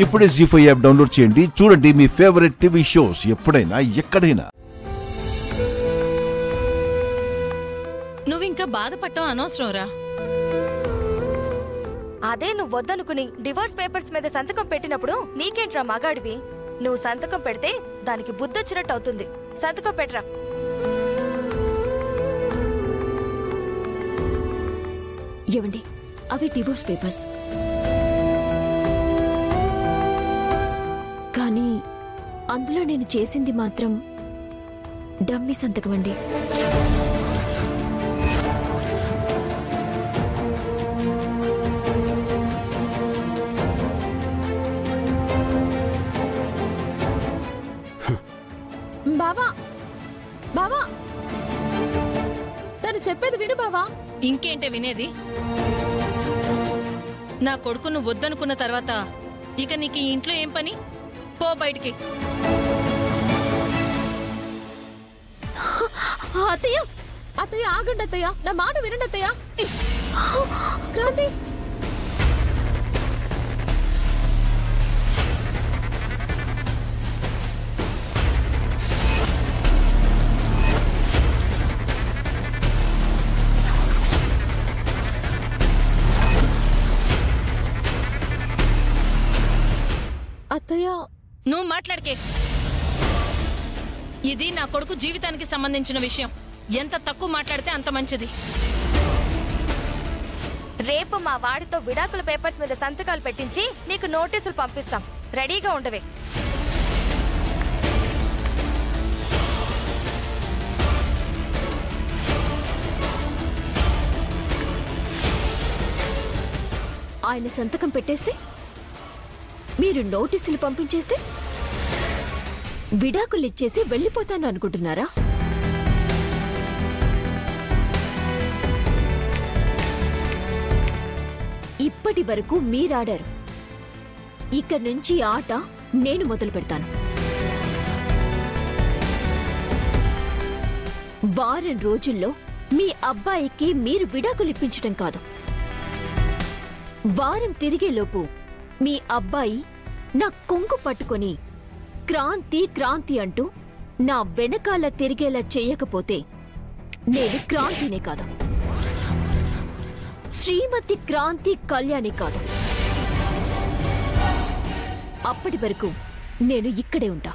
ఇప్పుడే జీ5 app download చేయండి. చూడండి మీ ఫేవరెట్ టీవీ షోస్ ఎప్పుడైనా ఎక్కడైనా. నువ్వింకా బాధపడటం అనవసరంరా. అదే నువ్వు వద్దనుకుని డివోర్స్ పేపర్స్ మీద సంతకం పెట్టినప్పుడు నీకేంట్రా మగాడివి? నువ్వు సంతకం పెడితే దానికి బుద్ధొచ్చినట్టు అవుతుంది. సంతకం పెట్టరా. ఏవండి, అవి డివోర్స్ పేపర్స్. కానీ అందులో నేను చేసింది మాత్రం డమ్మీ సంతకం అండి. బావా, బావా, తను చెప్పేది విను బావా. ఇంకేంటే వినేది? నా కొడుకు నువ్వు వద్దనుకున్న తర్వాత ఇక నీకు ఈ ఇంట్లో ఏం పని? పో బయటికి. అత్తయ్య, అత్తయ్య ఆగండి అత్తయ్య, నా మాట వినండి అత్తయ్య. క్రాంతి, అత్తయ్య నువ్వు మాట్లాడకే. ఇది నా కొడుకు జీవితానికి సంబంధించిన విషయం. ఎంత తక్కువ మాట్లాడితే అంత మంచిది. రేపు మా వాడితో విడాకుల పేపర్స్ మీద సంతకాలు పెట్టించి నీకు నోటీసులు పంపిస్తాం. రెడీగా ఉండవే. ఆయన సంతకం పెట్టేస్తే, మీరు నోటీసులు పంపించేస్తే విడాకులు ఇచ్చేసి వెళ్ళిపోతాను అనుకుంటున్నారా? ఇప్పటి వరకు మీరాడారు. ఇక్కడి నుంచి ఆట నేను మొదలు పెడతాను. వారం రోజుల్లో మీ అబ్బాయికి మీరు విడాకులు ఇప్పించటం కాదు, వారం తిరిగేలోపు మీ అబ్బాయి నా కొంగు పట్టుకొని క్రాంతి క్రాంతి అంటూ నా వెనకాల తిరిగేలా చెయ్యకపోతే నేను క్రాంతినే కాదు, శ్రీమతి క్రాంతి కళ్యాణి కాదు. అప్పటి వరకు నేను ఇక్కడే ఉంటా.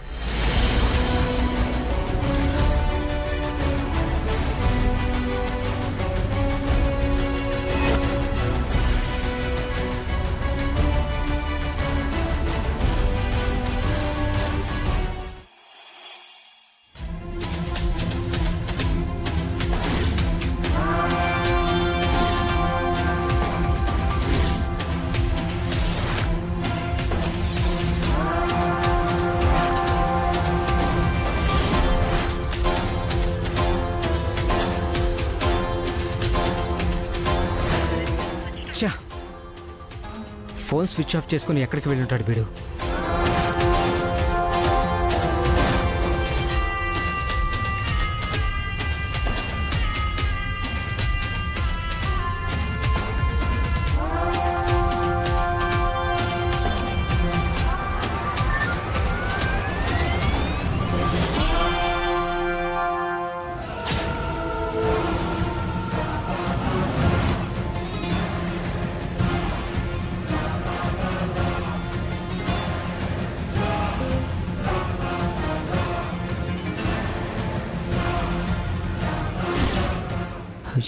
ఫోన్ స్విచ్ ఆఫ్ చేసుకుని ఎక్కడికి వెళ్ళి ఉంటాడు వీడు?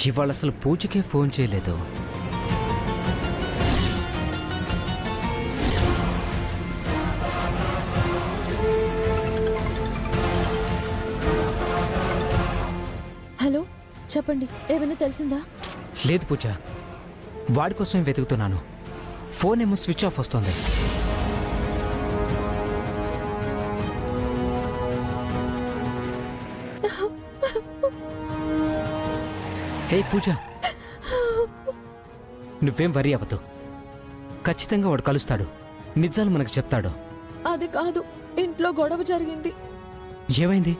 ఇవాళ అసలు పూజకే ఫోన్ చేయలేదు. హలో, చెప్పండి, ఏమైనా తెలిసిందా? లేదు పూజ, వాడి కోసమే వెతుకుతున్నాను. ఫోన్ ఏమో స్విచ్ ఆఫ్ వస్తుంది. హే పూజ, నువ్వేం వరి అవ్వదు. ఖచ్చితంగా వాడు కలుస్తాడు, నిజాలు మనకు చెప్తాడు. అది కాదు, ఇంట్లో గొడవ జరిగింది. ఏమైంది?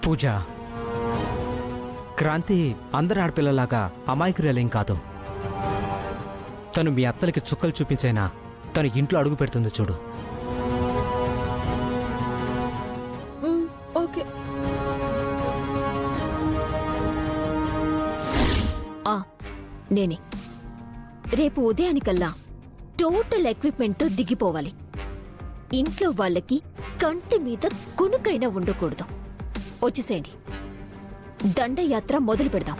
పూజ, క్రాంతి అందరి ఆడపిల్లలాగా అమాయకురాలేం కాదు. తను మీ అత్తలకి చుక్కలు చూపించైనా తను ఇంట్లో అడుగు పెడుతుంది చూడు. ఓకే. నేనే రేపు ఉదయానికల్లా టోటల్ ఎక్విప్మెంట్తో దిగిపోవాలి. ఇంట్లో వాళ్ళకి కంటి మీద కునుకైనా ఉండకూడదు. వచ్చేసేయండి, దండయాత్ర మొదలు పెడదాం.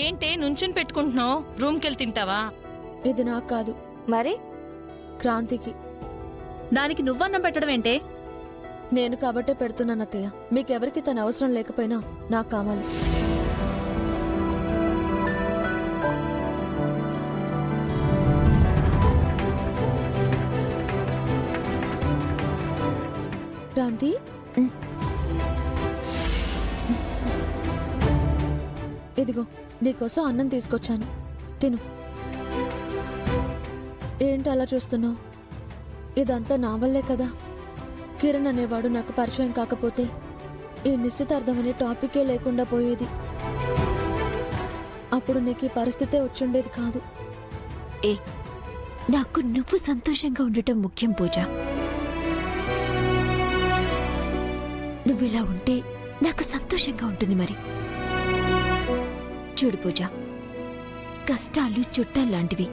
ఏంటే నుంచుని పెట్టుకుంటున్నావు? రూమ్కెళ్ళి తింటావా? ఇది నాకు కాదు, మరి క్రాంతికి. దానికి నువ్వన్నం పెట్టడం ఏంటే? నేను కాబట్టే పెడుతున్నాను అత్తయ్య. మీకెవరికి తన అవసరం లేకపోయినా నాకు కావాలి. క్రాంతి, ఇదిగో నీకోసం అన్నం తీసుకొచ్చాను, తిను. ఏంటి అలా చూస్తున్నావు? ఇదంతా నా వల్లే కదా. కిరణ్ అనేవాడు నాకు పరిచయం కాకపోతే ఈ నిశ్చితార్థం అనే టాపికే లేకుండా పోయేది. అప్పుడు నీకు ఈ పరిస్థితే వచ్చుండేది కాదు. నాకు నువ్వు సంతోషంగా ఉండటం ముఖ్యం పూజ. నువ్విలా ఉంటే నాకు సంతోషంగా ఉంటుంది. మరి చూడు పూజ, కష్టాలు చుట్టాల్లాంటివి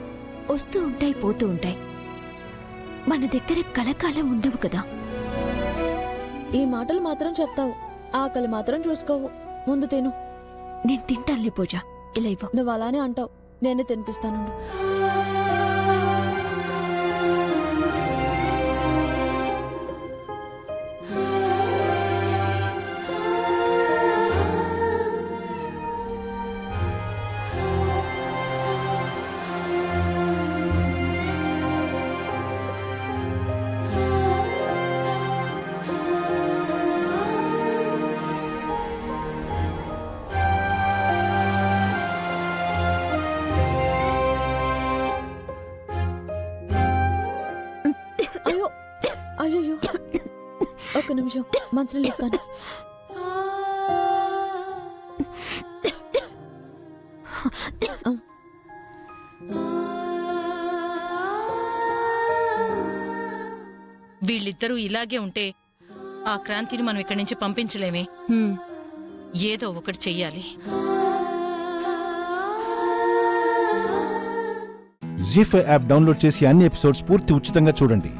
వస్తూ ఉంటాయి, పోతూ ఉంటాయి. మన దగ్గర కలకాలం ఉండవు కదా. ఈ మాటలు మాత్రం చెప్తావు, ఆకలి మాత్రం చూసుకోవు. ముందు తిను. నేను తింటానులే పూజ, ఇలా ఇవ్వు. నువ్వు అలానే అంటావు, నేనే తినిపిస్తాను. అయ్యో, ఒక్క నిమిషం, మంచినీళ్ళు ఇస్తాను. వీళ్ళిద్దరూ ఇలాగే ఉంటే ఆ క్రాంతిని మనం ఇక్కడి నుంచి పంపించలేమే. ఏదో ఒకటి చెయ్యాలి. జీ5 యాప్ డౌన్లోడ్ చేసి అన్ని ఎపిసోడ్స్ పూర్తి ఉచితంగా చూడండి.